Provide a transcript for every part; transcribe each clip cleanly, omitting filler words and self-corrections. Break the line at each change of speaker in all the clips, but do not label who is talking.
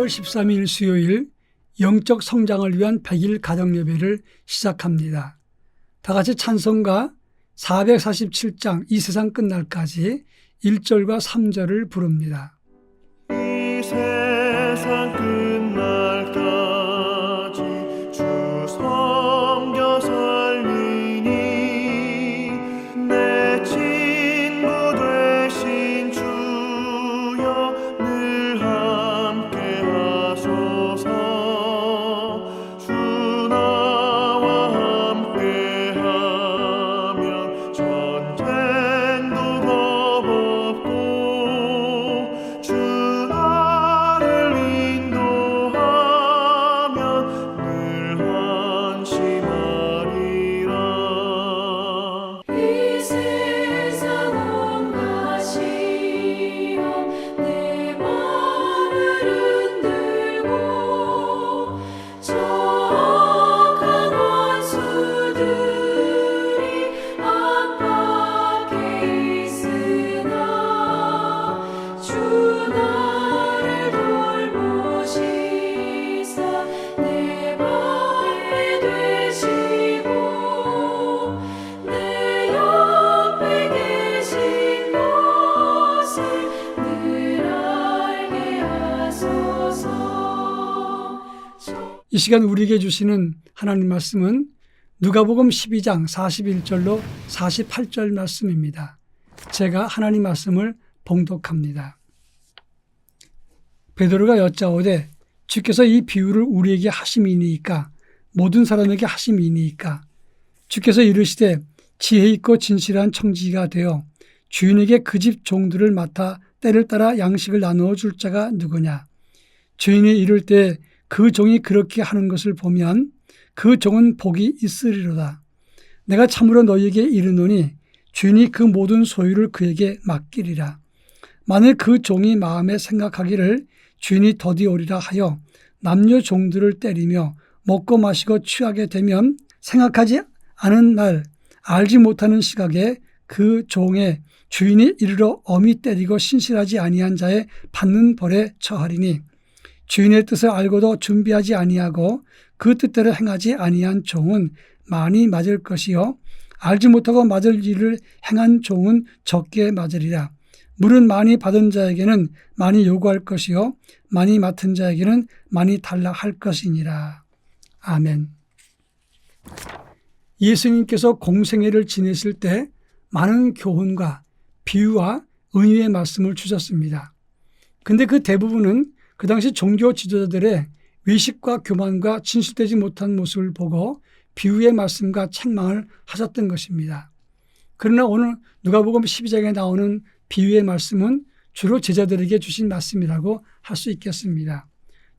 13일 수요일 영적 성장을 위한 100일 가정예배를 시작합니다. 다 같이 찬송가 447장 이 세상 끝날까지 1절과 3절을 부릅니다.
이 세상 끝날까지 주 섬겨 살리니 내 친구 되신 주여 늘 함께 하소서. 주 나와 함께 하면 전쟁도 겁없고 주 나를 인도하면 늘 안심하리라.
이 세상 온갖 시험 내 맘을 흔들고 적한 원수들이 압박해 있으나 주 나를 돌보시사 내 방패 되시고 내 옆에 계신 것을 늘 알게 하소서.
이 시간 우리에게 주시는 하나님 말씀은 누가복음 12장 41절로 48절 말씀입니다. 제가 하나님 말씀을 봉독합니다. 베드로가 여짜오되 주께서 이 비유를 우리에게 하심이니이까 모든 사람에게 하심이니이까 주께서 이르시되 지혜 있고 진실한 청지기가 되어 주인에게 그 집 종들을 맡아 때를 따라 양식을 나누어 줄 자가 누구냐. 주인이 이를 때 그 종이 그렇게 하는 것을 보면 그 종은 복이 있으리로다. 내가 참으로 너희에게 이르노니 주인이 그 모든 소유를 그에게 맡기리라. 만일 그 종이 마음에 생각하기를 주인이 더디 오리라 하여 남녀 종들을 때리며 먹고 마시고 취하게 되면 생각하지 않은 날 알지 못하는 시각에 그 종의 주인이 이르러 엄히 때리고 신실하지 아니한 자의 받는 벌에 처하리니 주인의 뜻을 알고도 준비하지 아니하고 그 뜻대로 행하지 아니한 종은 많이 맞을 것이요 알지 못하고 맞을 일을 행한 종은 적게 맞으리라. 물은 많이 받은 자에게는 많이 요구할 것이요 많이 맡은 자에게는 많이 달라 할 것이니라. 아멘. 예수님께서 공생애를 지내실 때 많은 교훈과 비유와 은유의 말씀을 주셨습니다. 근데 그 대부분은 그 당시 종교 지도자들의 외식과 교만과 진실되지 못한 모습을 보고 비유의 말씀과 책망을 하셨던 것입니다. 그러나 오늘 누가복음 12장에 나오는 비유의 말씀은 주로 제자들에게 주신 말씀이라고 할 수 있겠습니다.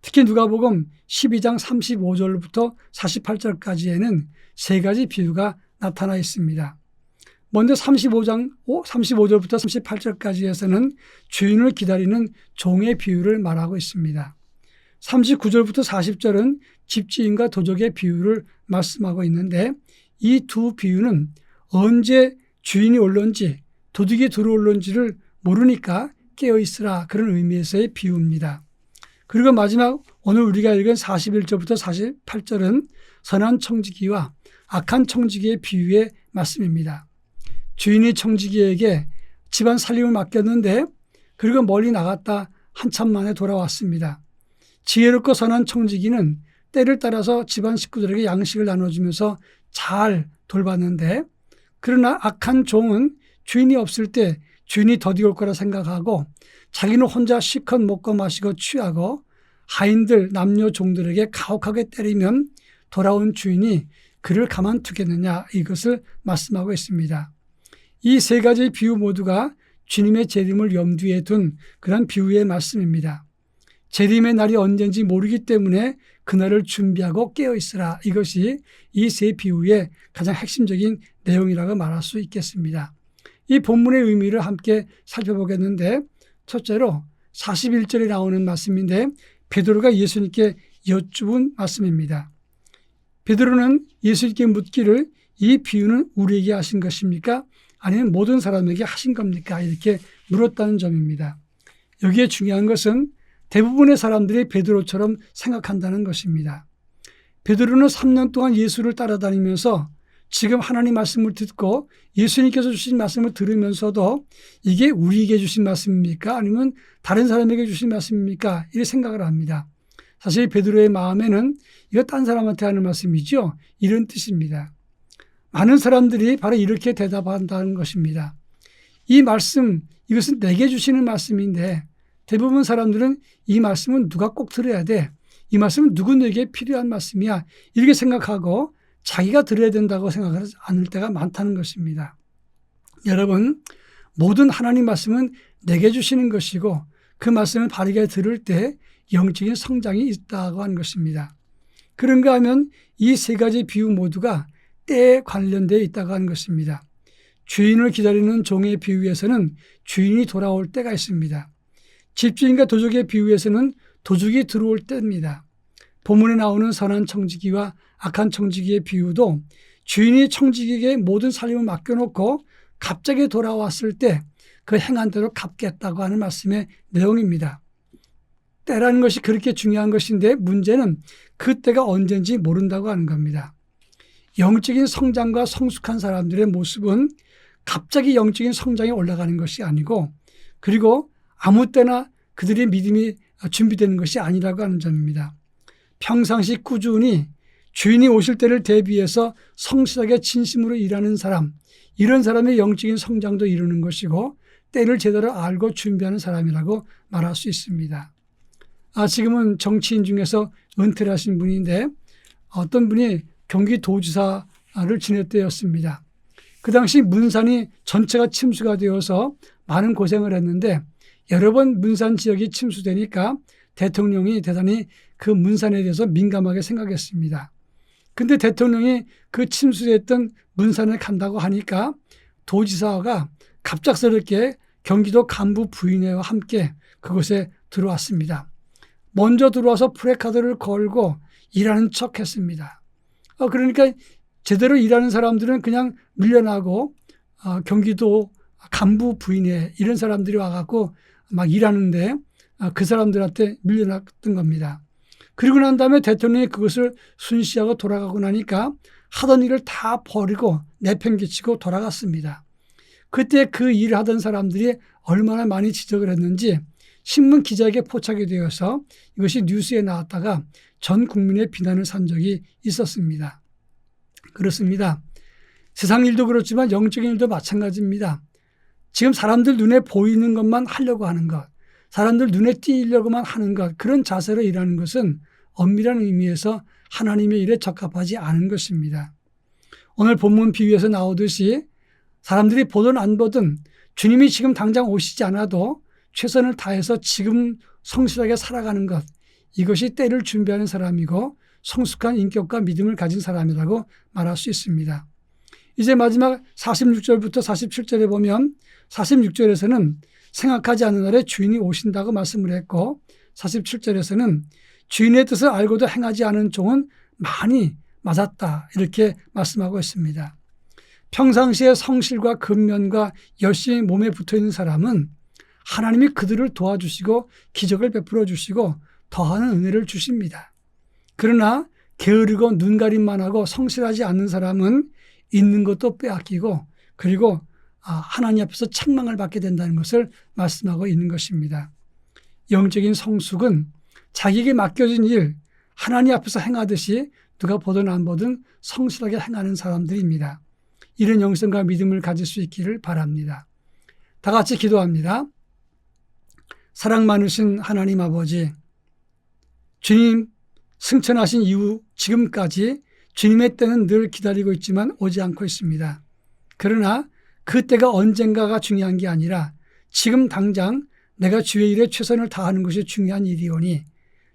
특히 누가복음 12장 35절부터 48절까지에는 세 가지 비유가 나타나 있습니다. 먼저 35절부터 38절까지에서는 주인을 기다리는 종의 비유를 말하고 있습니다. 39절부터 40절은 집주인과 도적의 비유를 말씀하고 있는데 이 두 비유는 언제 주인이 올런지 도둑이 들어올런지를 모르니까 깨어있으라 그런 의미에서의 비유입니다. 그리고 마지막 오늘 우리가 읽은 41절부터 48절은 선한 청지기와 악한 청지기의 비유의 말씀입니다. 주인이 청지기에게 집안 살림을 맡겼는데 그리고 멀리 나갔다 한참 만에 돌아왔습니다. 지혜롭고 선한 청지기는 때를 따라서 집안 식구들에게 양식을 나눠주면서 잘 돌봤는데 그러나 악한 종은 주인이 없을 때 주인이 더디 올 거라 생각하고 자기는 혼자 실컷 먹고 마시고 취하고 하인들 남녀 종들에게 가혹하게 때리면 돌아온 주인이 그를 가만두겠느냐 이것을 말씀하고 있습니다. 이 세 가지의 비유 모두가 주님의 재림을 염두에 둔 그런 비유의 말씀입니다. 재림의 날이 언젠지 모르기 때문에 그날을 준비하고 깨어있으라. 이것이 이 세 비유의 가장 핵심적인 내용이라고 말할 수 있겠습니다. 이 본문의 의미를 함께 살펴보겠는데 첫째로 41절에 나오는 말씀인데 베드로가 예수님께 여쭈은 말씀입니다. 베드로는 예수님께 묻기를 이 비유는 우리에게 하신 것입니까? 아니면 모든 사람에게 하신 겁니까? 이렇게 물었다는 점입니다. 여기에 중요한 것은 대부분의 사람들이 베드로처럼 생각한다는 것입니다. 베드로는 3년 동안 예수를 따라다니면서 지금 하나님 말씀을 듣고 예수님께서 주신 말씀을 들으면서도 이게 우리에게 주신 말씀입니까? 아니면 다른 사람에게 주신 말씀입니까? 이렇게 생각을 합니다. 사실 베드로의 마음에는 이거 딴 사람한테 하는 말씀이죠. 이런 뜻입니다. 많은 사람들이 바로 이렇게 대답한다는 것입니다. 이 말씀, 이것은 내게 주시는 말씀인데 대부분 사람들은 이 말씀은 누가 꼭 들어야 돼? 이 말씀은 누구에게 필요한 말씀이야? 이렇게 생각하고 자기가 들어야 된다고 생각하지 않을 때가 많다는 것입니다. 여러분, 모든 하나님 말씀은 내게 주시는 것이고 그 말씀을 바르게 들을 때 영적인 성장이 있다고 하는 것입니다. 그런가 하면 이 세 가지 비유 모두가 때에 관련되어 있다고 하는 것입니다. 주인을 기다리는 종의 비유에서는 주인이 돌아올 때가 있습니다. 집주인과 도적의 비유에서는 도적이 들어올 때입니다. 본문에 나오는 선한 청지기와 악한 청지기의 비유도 주인이 청지기에게 모든 살림을 맡겨놓고 갑자기 돌아왔을 때 그 행한 대로 갚겠다고 하는 말씀의 내용입니다. 때라는 것이 그렇게 중요한 것인데 문제는 그 때가 언제인지 모른다고 하는 겁니다. 영적인 성장과 성숙한 사람들의 모습은 갑자기 영적인 성장이 올라가는 것이 아니고 그리고 아무 때나 그들의 믿음이 준비되는 것이 아니라고 하는 점입니다. 평상시 꾸준히 주인이 오실 때를 대비해서 성실하게 진심으로 일하는 사람, 이런 사람의 영적인 성장도 이루는 것이고 때를 제대로 알고 준비하는 사람이라고 말할 수 있습니다. 지금은 정치인 중에서 은퇴를 하신 분인데 어떤 분이 경기도지사를 지낼 때였습니다. 그 당시 문산이 전체가 침수가 되어서 많은 고생을 했는데 여러 번 문산 지역이 침수되니까 대통령이 대단히 그 문산에 대해서 민감하게 생각했습니다. 근데 대통령이 그 침수됐던 문산에 간다고 하니까 도지사가 갑작스럽게 경기도 간부 부인회와 함께 그곳에 들어왔습니다. 먼저 들어와서 프래카드를 걸고 일하는 척 했습니다. 그러니까 제대로 일하는 사람들은 그냥 밀려나고 경기도 간부 부인회 이런 사람들이 와갖고 막 일하는데 그 사람들한테 밀려났던 겁니다. 그리고 난 다음에 대통령이 그것을 순시하고 돌아가고 나니까 하던 일을 다 버리고 내팽개치고 돌아갔습니다. 그때 그 일을 하던 사람들이 얼마나 많이 지적을 했는지 신문 기자에게 포착이 되어서 이것이 뉴스에 나왔다가 전 국민의 비난을 산 적이 있었습니다. 그렇습니다. 세상 일도 그렇지만 영적인 일도 마찬가지입니다. 지금 사람들 눈에 보이는 것만 하려고 하는 것, 사람들 눈에 띄려고만 하는 것, 그런 자세로 일하는 것은 엄밀한 의미에서 하나님의 일에 적합하지 않은 것입니다. 오늘 본문 비유에서 나오듯이 사람들이 보든 안 보든 주님이 지금 당장 오시지 않아도 최선을 다해서 지금 성실하게 살아가는 것, 이것이 때를 준비하는 사람이고 성숙한 인격과 믿음을 가진 사람이라고 말할 수 있습니다. 이제 마지막 46절부터 47절에 보면 46절에서는 생각하지 않는 날에 주인이 오신다고 말씀을 했고 47절에서는 주인의 뜻을 알고도 행하지 않은 종은 많이 맞았다 이렇게 말씀하고 있습니다. 평상시에 성실과 근면과 열심히 몸에 붙어있는 사람은 하나님이 그들을 도와주시고 기적을 베풀어 주시고 더하는 은혜를 주십니다. 그러나 게으르고 눈가림만 하고 성실하지 않는 사람은 있는 것도 빼앗기고 그리고 하나님 앞에서 책망을 받게 된다는 것을 말씀하고 있는 것입니다. 영적인 성숙은 자기에게 맡겨진 일 하나님 앞에서 행하듯이 누가 보든 안 보든 성실하게 행하는 사람들입니다. 이런 영성과 믿음을 가질 수 있기를 바랍니다. 다 같이 기도합니다. 사랑 많으신 하나님 아버지, 주님 승천하신 이후 지금까지 주님의 때는 늘 기다리고 있지만 오지 않고 있습니다. 그러나 그 때가 언젠가가 중요한 게 아니라 지금 당장 내가 주의 일에 최선을 다하는 것이 중요한 일이오니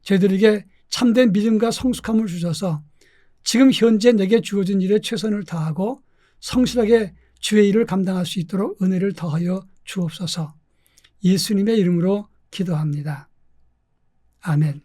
저희들에게 참된 믿음과 성숙함을 주셔서 지금 현재 내게 주어진 일에 최선을 다하고 성실하게 주의 일을 감당할 수 있도록 은혜를 더하여 주옵소서. 예수님의 이름으로 기도합니다. 아멘.